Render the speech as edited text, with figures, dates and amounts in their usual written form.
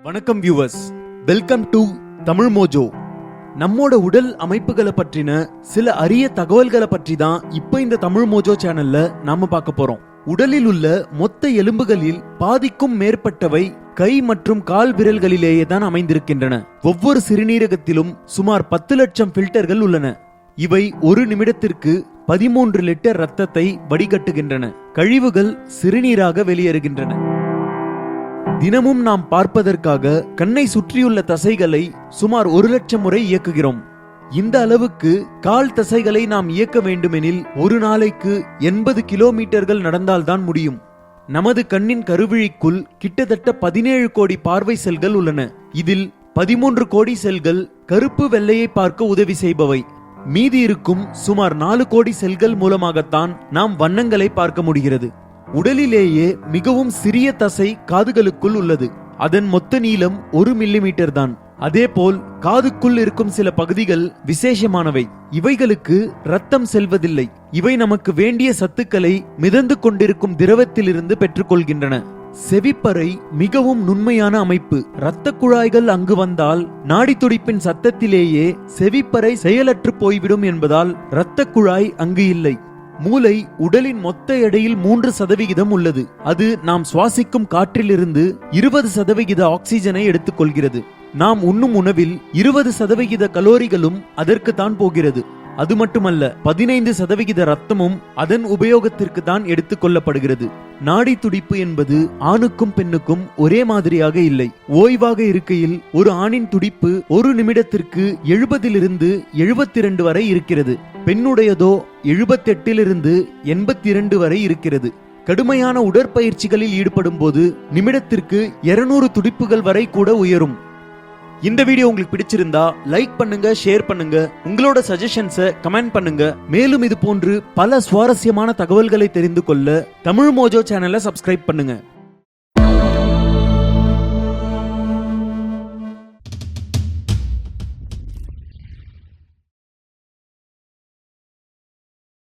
வணக்கம் viewers, welcome to Tamil Mojo. நம்மோட உடல் அமைப்புகளை பற்றின சில அரிய தகவல்களை பற்றி தான் இப்ப இந்த தமிழ் மோஜோ சேனல்ல நாம பார்க்க போறோம். உடலில் உள்ள மொத்த எலும்புகளில் பாதிக்கும் மேற்பட்டவை கை மற்றும் கால் விரல்களிலேயே தான் அமைந்திருக்கின்றன. ஒவ்வொரு சிறுநீரகத்திலும் சுமார் 10 லட்சம் பில்டர்கள் உள்ளன. இவை ஒரு நிமிடத்திற்கு 13 லிட்டர் ரத்தத்தை வடிகட்டுகின்றன. கழிவுகள் சிறுநீராக வெளியேறுகின்றன. தினமும் நாம் பார்ப்பதற்காக கண்ணை சுற்றியுள்ள தசைகளை சுமார் 1 லட்சம் முறை இயக்குகிறோம். இந்த அளவுக்கு கால் தசைகளை நாம் இயக்க வேண்டுமெனில் ஒரு நாளைக்கு 80 கிலோமீட்டர்கள் நடந்தால்தான் முடியும். நமது கண்ணின் கருவிழிக்குள் கிட்டத்தட்ட 17 கோடி பார்வை செல்கள் உள்ளன. இதில் 13 கோடி செல்கள் கருப்பு வெள்ளையை பார்க்க உதவி செய்பவை. மீதி இருக்கும் சுமார் 4 கோடி செல்கள் மூலமாகத்தான் நாம் வண்ணங்களை பார்க்க முடிகிறது. உடலிலேயே மிகவும் சிறிய தசை காதுகளுக்குள் உள்ளது. அதன் மொத்த நீளம் 1 மில்லிமீட்டர் தான். அதேபோல் காதுக்குள் இருக்கும் சில பகுதிகள் விசேஷமானவை. இவைகளுக்கு ரத்தம் செல்வதில்லை. இவை நமக்கு வேண்டிய சத்துக்களை மிதந்து கொண்டிருக்கும் திரவத்திலிருந்து பெற்றுக்கொள்கின்றன. செவிப்பறை மிகவும் நுண்மையான அமைப்பு. இரத்த குழாய்கள் அங்கு வந்தால் நாடி துடிப்பின் சத்தத்திலேயே செவிப்பறை செயலற்று போய்விடும் என்பதால் இரத்த குழாய் அங்கு இல்லை. மூளை உடலின் மொத்த எடையில் 3% உள்ளது. அது நாம் சுவாசிக்கும் காற்றிலிருந்து 20% ஆக்சிஜனை எடுத்துக்கொள்கிறது. நாம் உண்ணும் உணவில் 20% கலோரிகளும் அதற்கு தான் போகிறது. அது மட்டுமல்ல, 15% ரத்தமும் அதன் உபயோகத்திற்கு தான் எடுத்துக் கொள்ளப்படுகிறது. நாடி துடிப்பு என்பது ஆணுக்கும் பெண்ணுக்கும் ஒரே மாதிரியாக இல்லை. ஓய்வாக இருக்கையில் ஒரு ஆணின் துடிப்பு ஒரு நிமிடத்திற்கு 70 72 வரை இருக்கிறது. பெண்ணுடையதோ 78 82 வரை இருக்கிறது. கடுமையான உடற்பயிற்சிகளில் ஈடுபடும் போது நிமிடத்திற்கு 200 துடிப்புகள் வரை கூட உயரும். இந்த வீடியோ உங்களுக்கு பிடிச்சிருந்தா லைக் பண்ணுங்க, ஷேர் பண்ணுங்க, உங்களோட சஜஷன்ஸை கமெண்ட் பண்ணுங்க. மேலும் இது போன்று பல சுவாரஸ்யமான தகவல்களை தெரிந்து கொள்ள தமிழ் மோஜோ சேனலை சப்ஸ்கிரைப் பண்ணுங்க.